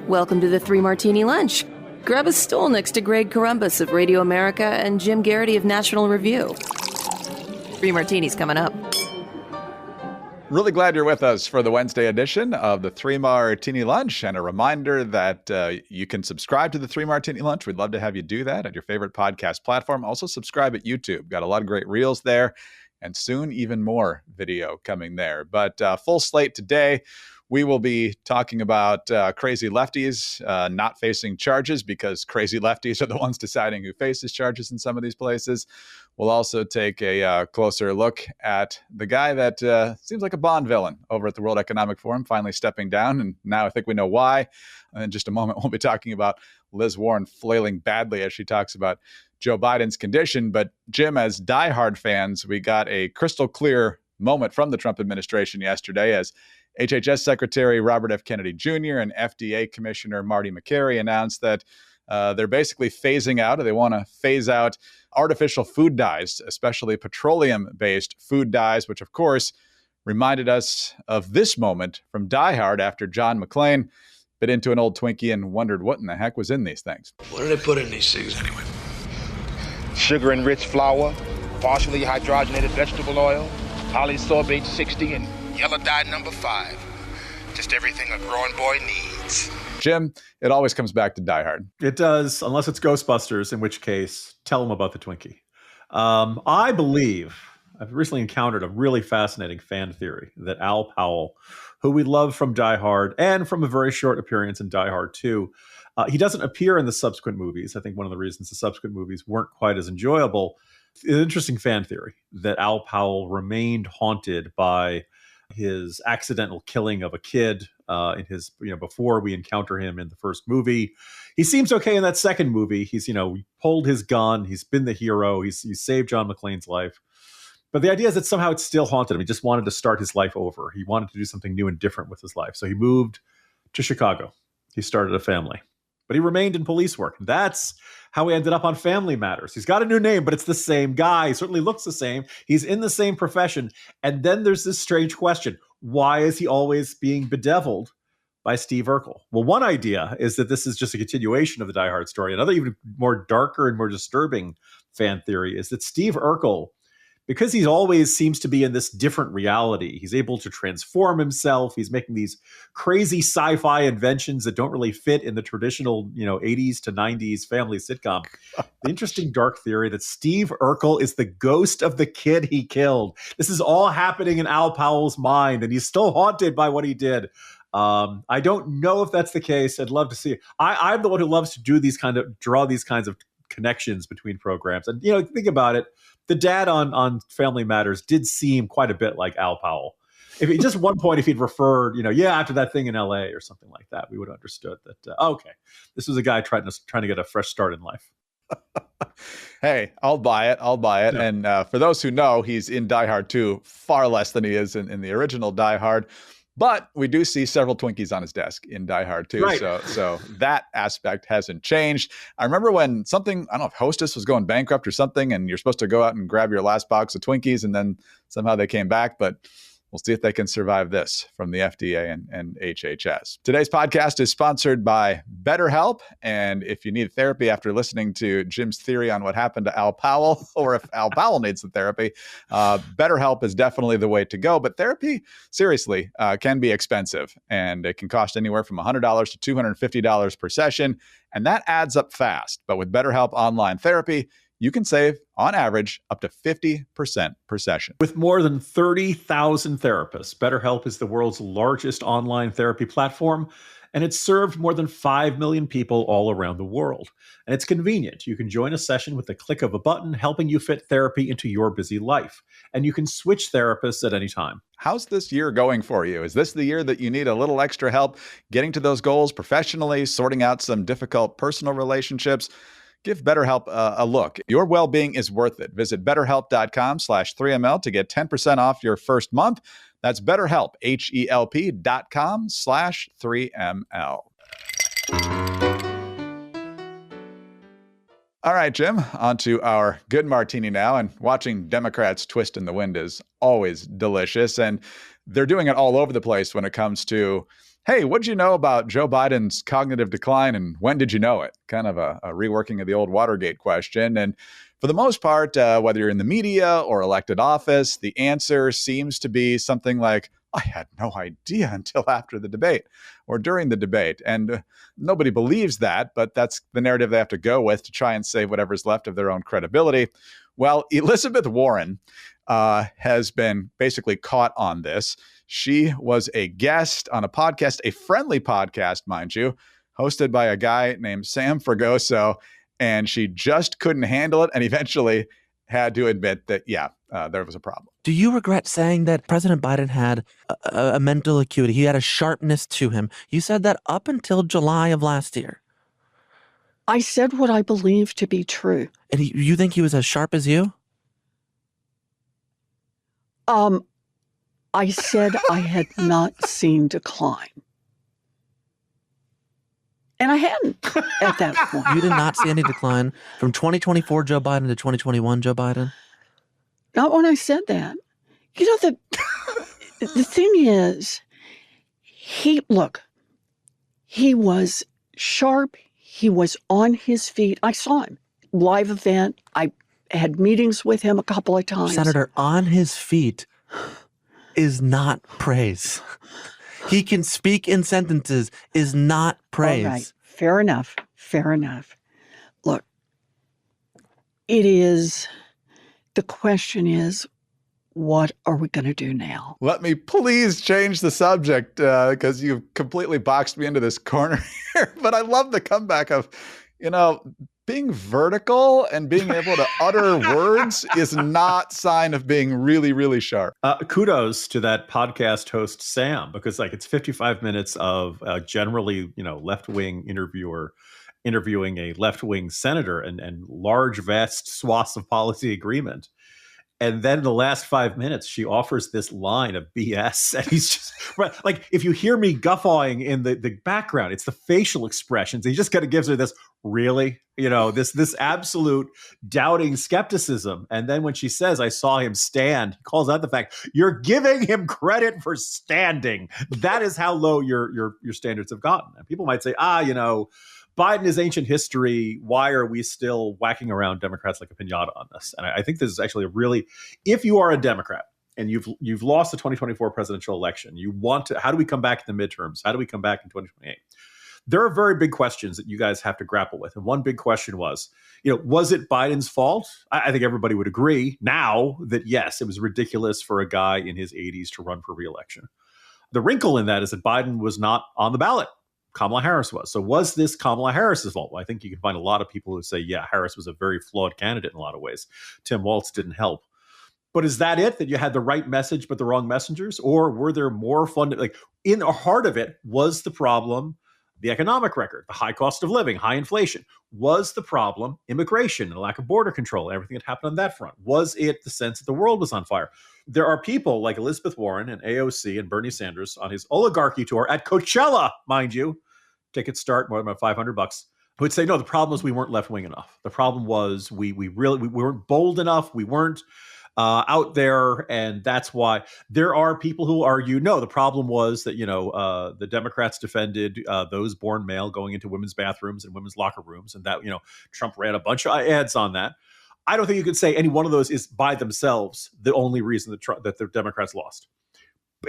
Welcome to the Three Martini Lunch. Grab a stool next to Greg Columbus of Radio America and Jim Garrity of National Review. Three Martinis coming up. Really glad you're with us for the Wednesday edition of the Three Martini Lunch, and a reminder that you can subscribe to the Three Martini Lunch. We'd love to have you do that at your favorite podcast platform. Also subscribe at YouTube. Got a lot of great reels there, and soon even more video coming there. But full slate today. We will be talking about crazy lefties not facing charges, because crazy lefties are the ones deciding who faces charges in some of these places. We'll also take a closer look at the guy that seems like a Bond villain over at the World Economic Forum, finally stepping down. And now I think we know why. And in just a moment, we'll be talking about Liz Warren flailing badly as she talks about Joe Biden's condition. But Jim, as diehard fans, we got a crystal clear moment from the Trump administration yesterday as HHS Secretary Robert F. Kennedy Jr. and FDA Commissioner Marty Makary announced that they're basically phasing out, or they want to phase out artificial food dyes, especially petroleum-based food dyes, which of course reminded us of this moment from Die Hard after John McClane bit into an old Twinkie and wondered what in the heck was in these things. What do they put in these things anyway? Sugar-enriched flour, partially hydrogenated vegetable oil, polysorbate 60, and yellow dye number 5. Just everything a growing boy needs. Jim, it always comes back to Die Hard. It does, unless it's Ghostbusters, in which case, tell them about the Twinkie. I believe I've recently encountered a really fascinating fan theory that Al Powell, who we love from Die Hard and from a very short appearance in Die Hard 2, he doesn't appear in the subsequent movies. I think one of the reasons the subsequent movies weren't quite as enjoyable. An interesting fan theory that Al Powell remained haunted by his accidental killing of a kid in his, before we encounter him in the first movie. He seems okay in that second movie. He's, pulled his gun. He's been the hero. He's saved John McClane's life. But the idea is that somehow it still haunted him. He just wanted to start his life over. He wanted to do something new and different with his life. So he moved to Chicago. He started a family. But he remained in police work. That's how he ended up on Family Matters. He's got a new name, but it's the same guy. He certainly looks the same. He's in the same profession. And then there's this strange question. Why is he always being bedeviled by Steve Urkel? Well, one idea is that this is just a continuation of the Die Hard story. Another even more darker and more disturbing fan theory is that Steve Urkel, because he always seems to be in this different reality, he's able to transform himself. He's making these crazy sci-fi inventions that don't really fit in the traditional, 80s to 90s family sitcom. The interesting dark theory that Steve Urkel is the ghost of the kid he killed. This is all happening in Al Powell's mind, and he's still haunted by what he did. I don't know if that's the case. I'd love to see it. I'm the one who loves to draw these kinds of connections between programs. And, think about it. The dad on Family Matters did seem quite a bit like Al Powell. If he just one point, if he'd referred, after that thing in LA or something like that, we would have understood that, okay, this was a guy trying to get a fresh start in life. Hey, I'll buy it. Yeah. And for those who know, he's in Die Hard 2 far less than he is in the original Die Hard. But we do see several Twinkies on his desk in Die Hard 2. Right. So that aspect hasn't changed. I remember when something, I don't know if Hostess was going bankrupt or something, and you're supposed to go out and grab your last box of Twinkies, and then somehow they came back. But we'll see if they can survive this from the FDA and HHS. Today's podcast is sponsored by BetterHelp. And if you need therapy after listening to Jim's theory on what happened to Al Powell, or if Al Powell needs the therapy, BetterHelp is definitely the way to go. But therapy, seriously, can be expensive. And it can cost anywhere from $100 to $250 per session. And that adds up fast. But with BetterHelp Online Therapy, you can save, on average, up to 50% per session. With more than 30,000 therapists, BetterHelp is the world's largest online therapy platform, and it's served more than 5 million people all around the world. And it's convenient. You can join a session with the click of a button, helping you fit therapy into your busy life. And you can switch therapists at any time. How's this year going for you? Is this the year that you need a little extra help getting to those goals professionally, sorting out some difficult personal relationships? Give BetterHelp a look. Your well-being is worth it. Visit BetterHelp.com/3ML to get 10% off your first month. That's BetterHelp, HELP.com/3ML. All right, Jim, on to our good martini now. And watching Democrats twist in the wind is always delicious. And they're doing it all over the place when it comes to, hey, what did you know about Joe Biden's cognitive decline and when did you know it? Kind of a reworking of the old Watergate question. And for the most part, whether you're in the media or elected office, the answer seems to be something like, I had no idea until after the debate or during the debate. And nobody believes that, but that's the narrative they have to go with to try and save whatever's left of their own credibility. Well, Elizabeth Warren has been basically caught on this. She was a guest on a podcast, a friendly podcast, mind you, hosted by a guy named Sam Fragoso, and she just couldn't handle it and eventually had to admit that, there was a problem. Do you regret saying that President Biden had a mental acuity? He had a sharpness to him. You said that up until July of last year. I said what I believe to be true. And you think he was as sharp as you? I said I had not seen decline. And I hadn't at that point. You did not see any decline from 2024 Joe Biden to 2021 Joe Biden? Not when I said that. You know, the thing is, he was sharp. He was on his feet. I saw him. Live event. I had meetings with him a couple of times. Senator, on his feet is not praise. He can speak in sentences is not praise. All right. Fair enough. Fair enough. Look, the question is, what are we going to do now? Let me please change the subject because you've completely boxed me into this corner here. But I love the comeback of, being vertical and being able to utter words is not sign of being really, really sharp. Kudos to that podcast host, Sam, because it's 55 minutes of generally, left-wing interviewer interviewing a left-wing senator and large, vast swaths of policy agreement. And then in the last 5 minutes, she offers this line of BS. And he's just if you hear me guffawing in the background, it's the facial expressions. He just kind of gives her this, really? This absolute doubting skepticism. And then when she says, I saw him stand, he calls out the fact, you're giving him credit for standing. That is how low your standards have gotten. And people might say, Biden is ancient history. Why are we still whacking around Democrats like a piñata on this? And I think this is actually if you are a Democrat and you've lost the 2024 presidential election, you want to, how do we come back in the midterms? How do we come back in 2028? There are very big questions that you guys have to grapple with. And one big question was, was it Biden's fault? I think everybody would agree now that, yes, it was ridiculous for a guy in his 80s to run for re-election. The wrinkle in that is that Biden was not on the ballot. Kamala Harris was. So was this Kamala Harris's fault? Well, I think you can find a lot of people who say, yeah, Harris was a very flawed candidate in a lot of ways. Tim Walz didn't help. But is that it, that you had the right message but the wrong messengers? Or were there more in the heart of it, was the problem the economic record, the high cost of living, high inflation? Was the problem immigration and lack of border control and everything that happened on that front? Was it the sense that the world was on fire? There are people like Elizabeth Warren and AOC and Bernie Sanders on his oligarchy tour at Coachella, mind you. Tickets start more than about $500. Who would say, no, the problem was we weren't left-wing enough. The problem was we weren't bold enough. We weren't out there. And that's why there are people who argue, no, the problem was that, the Democrats defended those born male going into women's bathrooms and women's locker rooms. And that, Trump ran a bunch of ads on that. I don't think you could say any one of those is by themselves the only reason that the Democrats lost.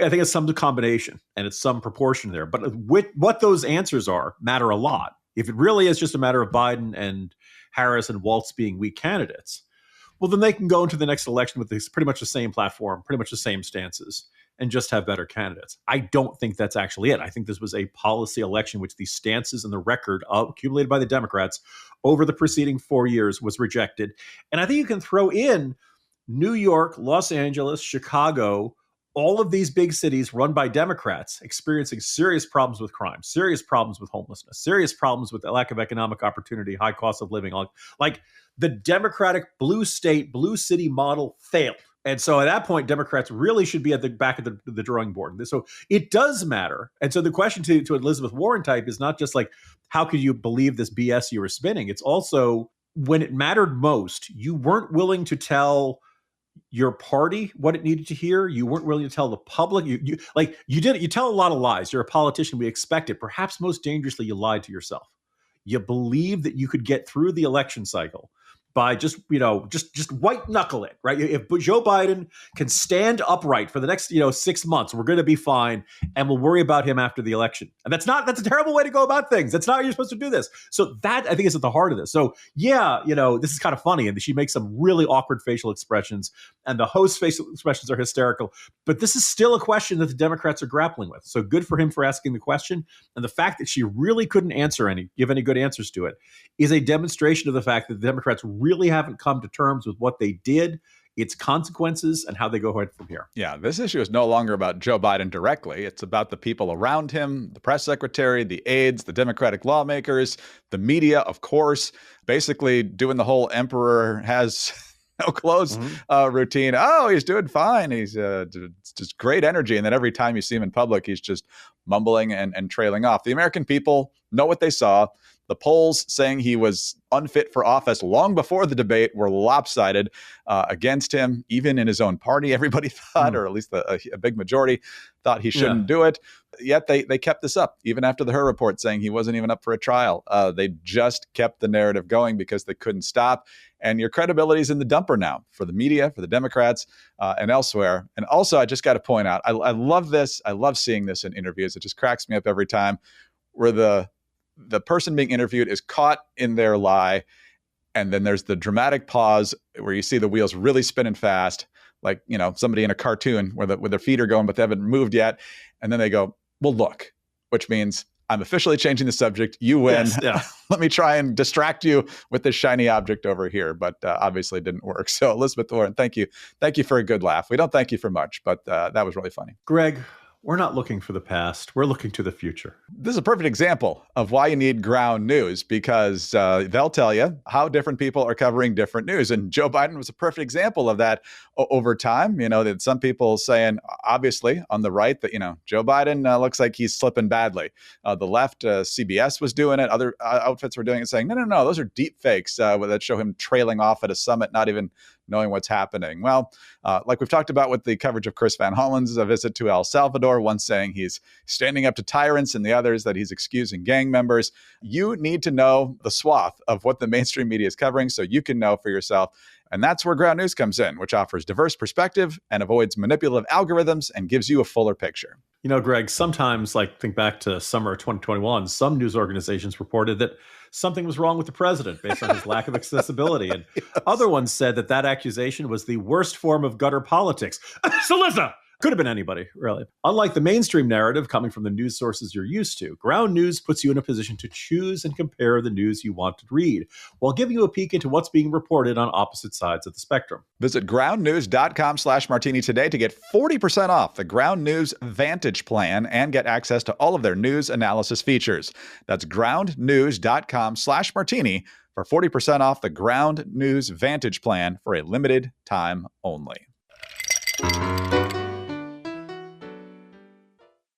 I think it's some combination and it's some proportion there. But what those answers are matter a lot. If it really is just a matter of Biden and Harris and Walz being weak candidates, well, then they can go into the next election with pretty much the same platform, pretty much the same stances, and just have better candidates. I don't think that's actually it. I think this was a policy election which the stances and the record accumulated by the Democrats over the preceding 4 years was rejected. And I think you can throw in New York, Los Angeles, Chicago, all of these big cities run by Democrats experiencing serious problems with crime, serious problems with homelessness, serious problems with the lack of economic opportunity, high cost of living. Like the Democratic blue state, blue city model failed. And so at that point, Democrats really should be at the back of the drawing board. So it does matter. And so the question to Elizabeth Warren type is not just like, how could you believe this BS you were spinning? It's also when it mattered most, you weren't willing to tell your party what it needed to hear. You weren't willing to tell the public. You tell a lot of lies. You're a politician. We expect it. Perhaps most dangerously, you lied to yourself. You believe that you could get through the election cycle by just white knuckle it, right? If Joe Biden can stand upright for the next 6 months, we're going to be fine, and we'll worry about him after the election. And that's a terrible way to go about things. That's not how you're supposed to do this. So that, I think, is at the heart of this. So yeah, this is kind of funny, and she makes some really awkward facial expressions, and the host's facial expressions are hysterical. But this is still a question that the Democrats are grappling with. So good for him for asking the question, and the fact that she really couldn't give any good answers to it is a demonstration of the fact that the Democrats really haven't come to terms with what they did, its consequences, and how they go ahead from here. Yeah, this issue is no longer about Joe Biden directly. It's about the people around him, the press secretary, the aides, the Democratic lawmakers, the media, of course, basically doing the whole emperor has no clothes routine. Oh, he's doing fine. He's just great energy. And then every time you see him in public, he's just mumbling and trailing off. The American people know what they saw. The polls saying he was unfit for office long before the debate were lopsided against him. Even in his own party, everybody thought, or at least a big majority thought he shouldn't do it. Yet they kept this up, even after the Her report saying he wasn't even up for a trial. They just kept the narrative going because they couldn't stop. And your credibility is in the dumper now for the media, for the Democrats, and elsewhere. And also, I just got to point out, I love this. I love seeing this in interviews. It just cracks me up every time, where the person being interviewed is caught in their lie. And then there's the dramatic pause where you see the wheels really spinning fast, like, somebody in a cartoon where their feet are going, but they haven't moved yet. And then they go, well, look, which means I'm officially changing the subject. You win. Yes, yeah. Let me try and distract you with this shiny object over here. But obviously it didn't work. So Elizabeth Warren, thank you. Thank you for a good laugh. We don't thank you for much, but that was really funny. Greg, we're not looking for the past. We're looking to the future. This is a perfect example of why you need ground news, because they'll tell you how different people are covering different news. And Joe Biden was a perfect example of that over time. That some people saying, obviously, on the right, that, Joe Biden looks like he's slipping badly. The left, CBS was doing it. Other outfits were doing it, saying, no, those are deep fakes that show him trailing off at a summit, not even knowing what's happening. Well, like we've talked about with the coverage of Chris Van Hollen's visit to El Salvador, one saying he's standing up to tyrants and the others that he's excusing gang members. You need to know the swath of what the mainstream media is covering so you can know for yourself. And that's where Ground News comes in, which offers diverse perspective and avoids manipulative algorithms and gives you a fuller picture. Greg, sometimes, think back to summer of 2021, some news organizations reported that something was wrong with the president based on his lack of accessibility. And yes. Other ones said that accusation was the worst form of gutter politics. So listen, could have been anybody, really. Unlike the mainstream narrative coming from the news sources you're used to, Ground News puts you in a position to choose and compare the news you want to read, while giving you a peek into what's being reported on opposite sides of the spectrum. Visit groundnews.com/martini today to get 40% off the Ground News Vantage plan and get access to all of their news analysis features. That's groundnews.com/martini for 40% off the Ground News Vantage plan for a limited time only.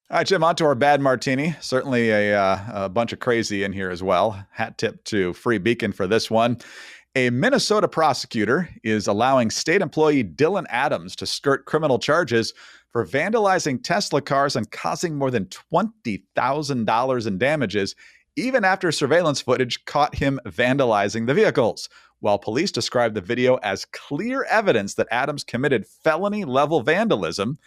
All right, Jim, on to our bad martini. Certainly a bunch of crazy in here as well. Hat tip to Free Beacon for this one. A Minnesota prosecutor is allowing state employee Dylan Adams to skirt criminal charges for vandalizing Tesla cars and causing more than $20,000 in damages, even after surveillance footage caught him vandalizing the vehicles. While police described the video as clear evidence that Adams committed felony-level vandalism,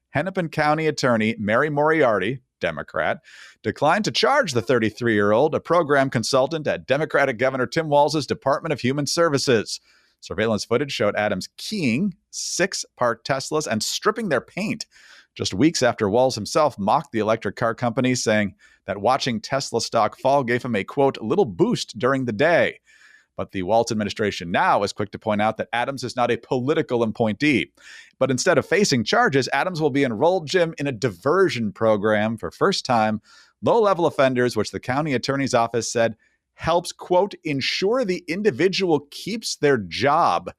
Hennepin County Attorney Mary Moriarty, Democrat, declined to charge the 33-year-old, a program consultant at Democratic Governor Tim Walz's Department of Human Services. Surveillance footage showed Adams keying 6 parked Teslas and stripping their paint, just weeks after Walz himself mocked the electric car company, saying that watching Tesla stock fall gave him a, quote, little boost during the day. But the Walz administration now is quick to point out that Adams is not a political appointee. But instead of facing charges, Adams will be enrolled, Jim, in a diversion program for first-time, low-level offenders, which the county attorney's office said helps, quote, ensure the individual keeps their job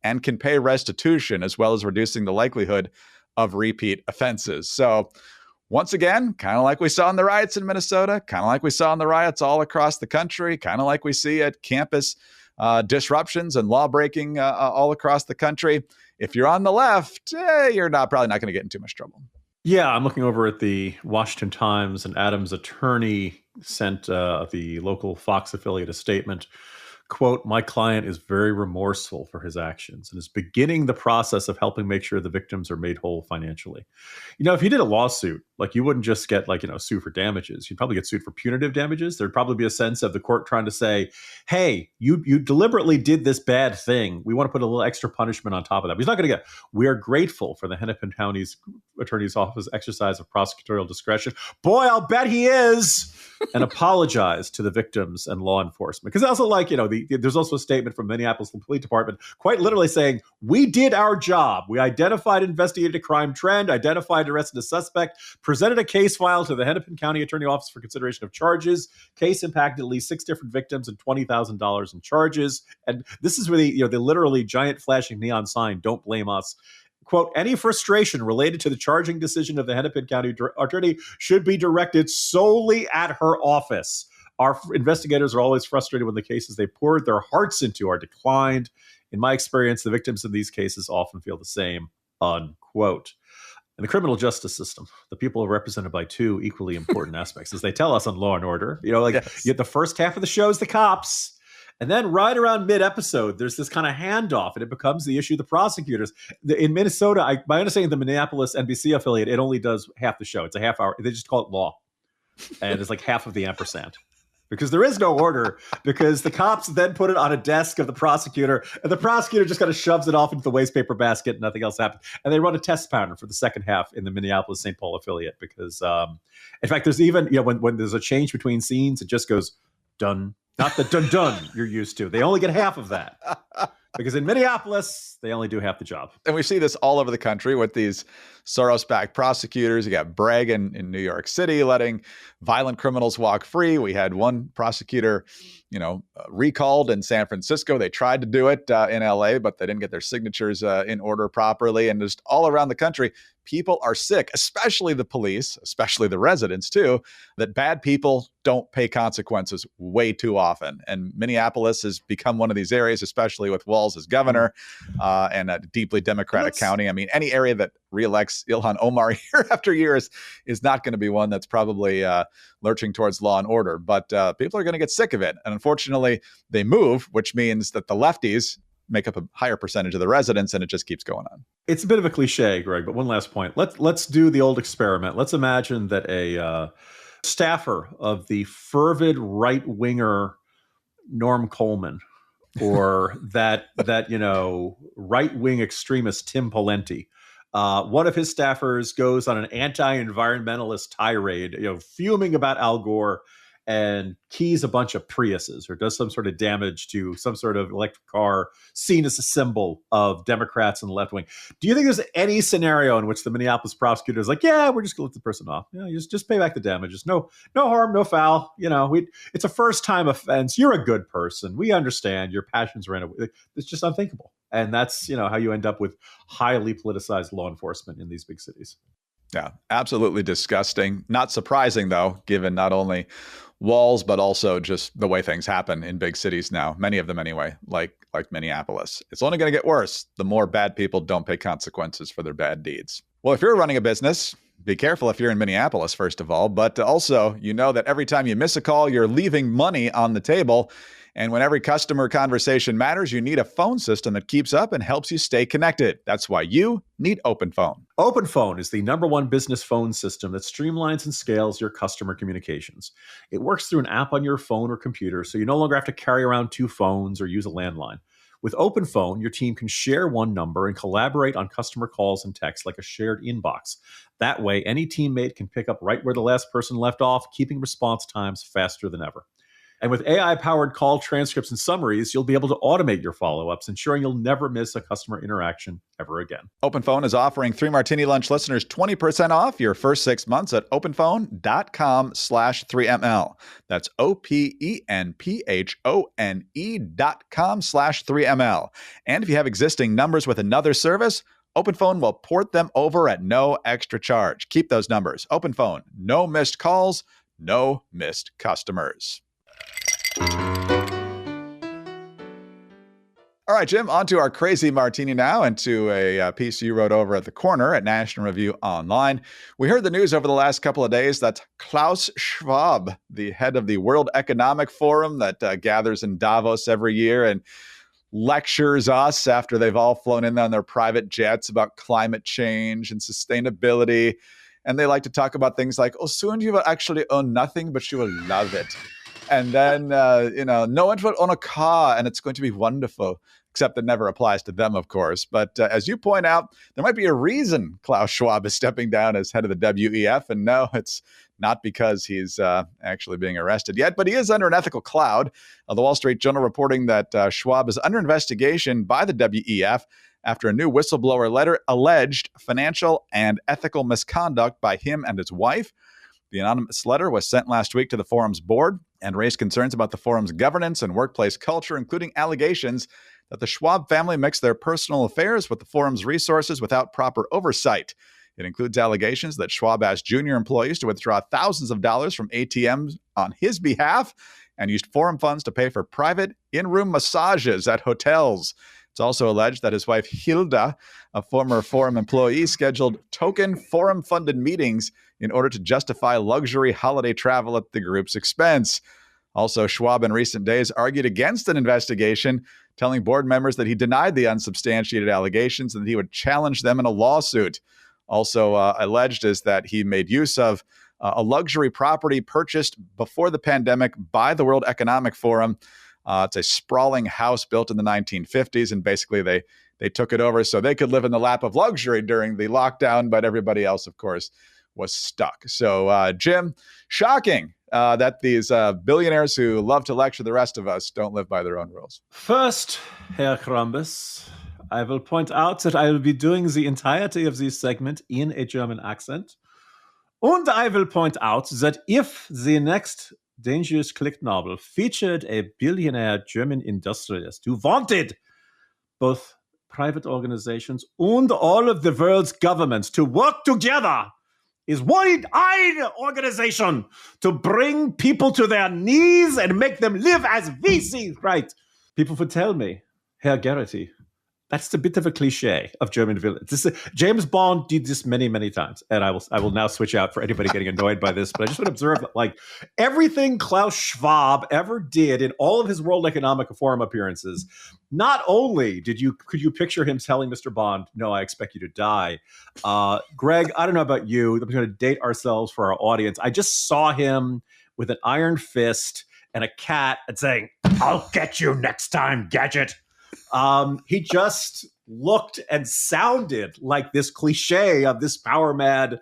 and can pay restitution, as well as reducing the likelihood of repeat offenses. So once again, kind of like we saw in the riots in Minnesota, kind of like we saw in the riots all across the country, kind of like we see at campus disruptions and law breaking all across the country, if you're on the left, you're probably not going to get in too much trouble. Yeah, I'm looking over at the Washington Times, and Adams' attorney sent the local Fox affiliate a statement. Quote, my client is very remorseful for his actions and is beginning the process of helping make sure the victims are made whole financially. If you did a lawsuit, like you wouldn't just get sue for damages. You'd probably get sued for punitive damages. There'd probably be a sense of the court trying to say, hey, you deliberately did this bad thing. We want to put a little extra punishment on top of that. But he's not going to get, we are grateful for the Hennepin County's Attorney's Office exercise of prosecutorial discretion. Boy, I'll bet he is. And apologize to the victims and law enforcement. Because also there's also a statement from Minneapolis Police Department quite literally saying, we did our job. We identified, investigated a crime trend, identified, arrested a suspect, presented a case file to the Hennepin County Attorney Office for consideration of charges. Case impacted at least 6 different victims and $20,000 in charges. And this is where the literally giant flashing neon sign, don't blame us. Quote, any frustration related to the charging decision of the Hennepin County Attorney should be directed solely at her office. Our investigators are always frustrated when the cases they poured their hearts into are declined. In my experience, the victims in these cases often feel the same, unquote. In the criminal justice system, the people are represented by 2 equally important aspects. As they tell us on Law and Order, Yes. You get the first half of the show is the cops. And then right around mid-episode, there's this kind of handoff, and it becomes the issue of the prosecutors. In Minnesota, my understanding of the Minneapolis NBC affiliate, it only does half the show. It's a half hour. They just call it law. And it's like half of the ampersand. Because there is no order, because the cops then put it on a desk of the prosecutor, and the prosecutor just kind of shoves it off into the waste paper basket, and nothing else happens. And they run a test pattern for the second half in the Minneapolis-St. Paul affiliate, because, in fact, there's even, when there's a change between scenes, it just goes done. Not the dun-dun you're used to. They only get half of that. Because in Minneapolis, they only do half the job. And we see this all over the country with these Soros-backed prosecutors. You got Bragg in New York City letting violent criminals walk free. We had one prosecutor, recalled in San Francisco. They tried to do it in LA, but they didn't get their signatures in order properly. And just all around the country, people are sick, especially the police, especially the residents too, that bad people don't pay consequences way too often. And Minneapolis has become one of these areas, especially with Walz as governor and a deeply Democratic county. I mean, any area that reelects Ilhan Omar year after year is not going to be one that's probably lurching towards law and order. But people are going to get sick of it. And unfortunately, they move, which means that the lefties make up a higher percentage of the residents, and it just keeps going on. It's a bit of a cliche, Greg, but one last point. Let's do the old experiment. Let's imagine that a staffer of the fervid right-winger Norm Coleman, or that right-wing extremist Tim Pawlenty, one of his staffers goes on an anti-environmentalist tirade, fuming about Al Gore, and keys a bunch of Priuses or does some sort of damage to some sort of electric car seen as a symbol of Democrats and the left wing. Do you think there's any scenario in which the Minneapolis prosecutor is like, yeah, we're just going to let the person off. Just pay back the damages. No harm, no foul. It's a first time offense. You're a good person. We understand your passions ran away. It's just unthinkable. And that's, how you end up with highly politicized law enforcement in these big cities. Yeah, absolutely disgusting. Not surprising, though, given not only Walz, but also just the way things happen in big cities now, many of them anyway, like Minneapolis. It's only going to get worse the more bad people don't pay consequences for their bad deeds. Well, if you're running a business, be careful if you're in Minneapolis, first of all, but also, that every time you miss a call, you're leaving money on the table. And when every customer conversation matters, you need a phone system that keeps up and helps you stay connected. That's why you need OpenPhone. OpenPhone is the #1 business phone system that streamlines and scales your customer communications. It works through an app on your phone or computer, so you no longer have to carry around 2 phones or use a landline. With OpenPhone, your team can share one number and collaborate on customer calls and texts like a shared inbox. That way, any teammate can pick up right where the last person left off, keeping response times faster than ever. And with AI-powered call transcripts and summaries, you'll be able to automate your follow-ups, ensuring you'll never miss a customer interaction ever again. OpenPhone is offering 3 Martini Lunch listeners 20% off your first 6 months at openphone.com/3ml. That's OPENPHONE.com/3ml. And if you have existing numbers with another service, OpenPhone will port them over at no extra charge. Keep those numbers. OpenPhone, no missed calls, no missed customers. All right, Jim, on to our crazy martini now, and to a piece you wrote over at the corner at National Review Online. We heard the news over the last couple of days that Klaus Schwab, the head of the World Economic Forum that gathers in Davos every year and lectures us after they've all flown in on their private jets about climate change and sustainability. And they like to talk about things like, oh, soon you will actually own nothing, but you will love it. And then, no one will own a car, and it's going to be wonderful, except that never applies to them, of course. But as you point out, there might be a reason Klaus Schwab is stepping down as head of the WEF. And no, it's not because he's actually being arrested yet, but he is under an ethical cloud. The Wall Street Journal reporting that Schwab is under investigation by the WEF after a new whistleblower letter alleged financial and ethical misconduct by him and his wife. The anonymous letter was sent last week to the forum's board and raised concerns about the forum's governance and workplace culture, including allegations that the Schwab family mixed their personal affairs with the forum's resources without proper oversight. It includes allegations that Schwab asked junior employees to withdraw thousands of dollars from ATMs on his behalf and used forum funds to pay for private in-room massages at hotels. It's also alleged that his wife, Hilda, a former forum employee, scheduled token forum-funded meetings in order to justify luxury holiday travel at the group's expense. Also, Schwab in recent days argued against an investigation, telling board members that he denied the unsubstantiated allegations and that he would challenge them in a lawsuit. Also alleged is that he made use of a luxury property purchased before the pandemic by the World Economic Forum. It's a sprawling house built in the 1950s, and basically they took it over so they could live in the lap of luxury during the lockdown, but everybody else, of course, was stuck. So, Jim, shocking that these billionaires who love to lecture the rest of us don't live by their own rules. First, Herr Crumbus, I will point out that I will be doing the entirety of this segment in a German accent. And I will point out that if the next Dangerous Click novel featured a billionaire German industrialist who wanted both private organizations and all of the world's governments to work together, is one organization to bring people to their knees and make them live as we see right. People would tell me, Herr Garrity, that's a bit of a cliche of German villains. James Bond did this many, many times. And I will now switch out for anybody getting annoyed by this. But I just want to observe that, like, everything Klaus Schwab ever did in all of his World Economic Forum appearances, not only could you picture him telling Mr. Bond, no, I expect you to die. Greg, I don't know about you. I'm going to date ourselves for our audience. I just saw him with an iron fist and a cat and saying, I'll get you next time, Gadget. He just looked and sounded like this cliche of this power mad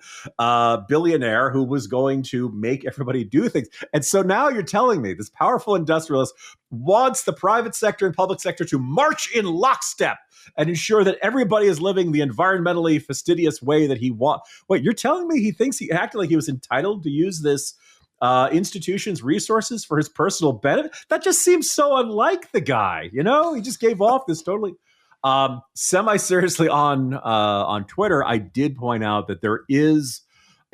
billionaire who was going to make everybody do things. And so now you're telling me this powerful industrialist wants the private sector and public sector to march in lockstep and ensure that everybody is living the environmentally fastidious way that he wants. Wait, you're telling me he thinks he acted like he was entitled to use this institution's resources for his personal benefit? That just seems so unlike the guy. You know, he just gave off this totally semi-seriously on Twitter. I did point out that there is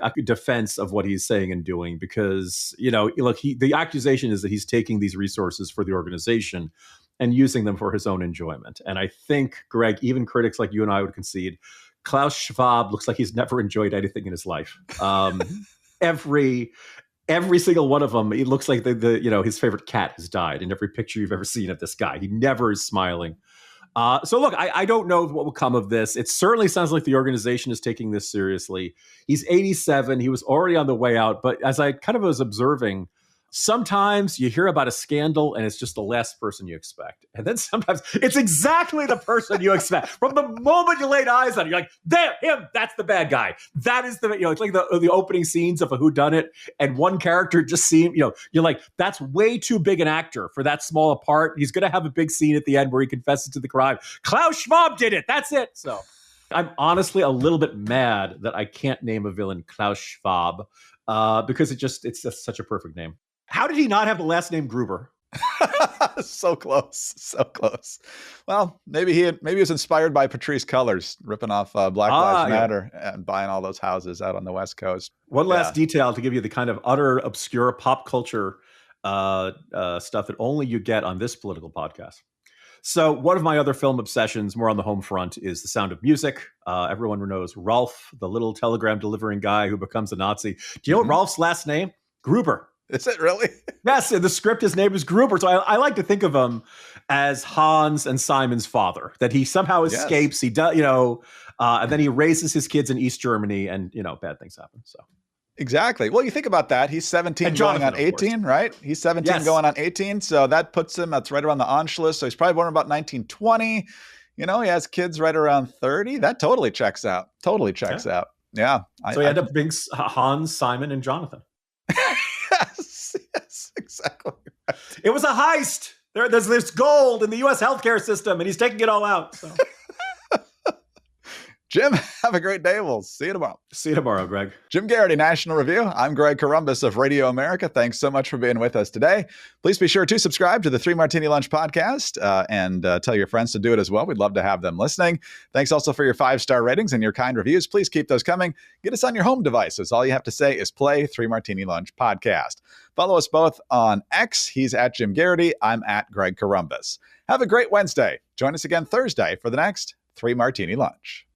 a defense of what he's saying and doing, because, you know, look, the accusation is that he's taking these resources for the organization and using them for his own enjoyment. And I think, Greg, even critics like you and I would concede Klaus Schwab looks like he's never enjoyed anything in his life. Every single one of them, it looks like his favorite cat has died in every picture you've ever seen of this guy. He never is smiling. So look, I don't know what will come of this. It certainly sounds like the organization is taking this seriously. He's 87. He was already on the way out. But as I kind of was observing, sometimes you hear about a scandal and it's just the last person you expect. And then sometimes it's exactly the person you expect. From the moment you laid eyes on it, you're like, there, him, that's the bad guy. That is it's like the opening scenes of a whodunit, and one character just seemed, you're like, that's way too big an actor for that small a part. He's going to have a big scene at the end where he confesses to the crime. Klaus Schwab did it. That's it. So I'm honestly a little bit mad that I can't name a villain Klaus Schwab because it's just such a perfect name. How did he not have the last name Gruber? So close. Well, maybe he was inspired by Patrice Cullors ripping off Black Lives Matter and buying all those houses out on the West Coast. One last detail to give you the kind of utter obscure pop culture stuff that only you get on this political podcast. So one of my other film obsessions, more on the home front, is The Sound of Music. Everyone knows Ralph, the little telegram delivering guy who becomes a Nazi. Do you know what Ralph's last name? Gruber. Is it really? Yes, in the script, his name is Gruber. So I like to think of him as Hans and Simon's father, that he somehow escapes. He does, and then he raises his kids in East Germany, and bad things happen. So exactly. Well, you think about that. He's 17 going on 18, right? He's 17 going on 18. So that puts him, that's right around the Anschluss. So he's probably born about 1920. He has kids right around 30. That totally checks out. Out. Yeah. So he ended up being Hans, Simon, and Jonathan. Yes, exactly. Right. It was a heist. There's gold in the U.S. healthcare system, and he's taking it all out. So. Jim, have a great day. We'll see you tomorrow. See you tomorrow, Greg. Jim Garrity, National Review. I'm Greg Corombos of Radio America. Thanks so much for being with us today. Please be sure to subscribe to the 3 Martini Lunch podcast and tell your friends to do it as well. We'd love to have them listening. Thanks also for your 5-star ratings and your kind reviews. Please keep those coming. Get us on your home devices. All you have to say is play 3 Martini Lunch podcast. Follow us both on X. He's at Jim Garrity. I'm at Greg Corombos. Have a great Wednesday. Join us again Thursday for the next 3 Martini Lunch.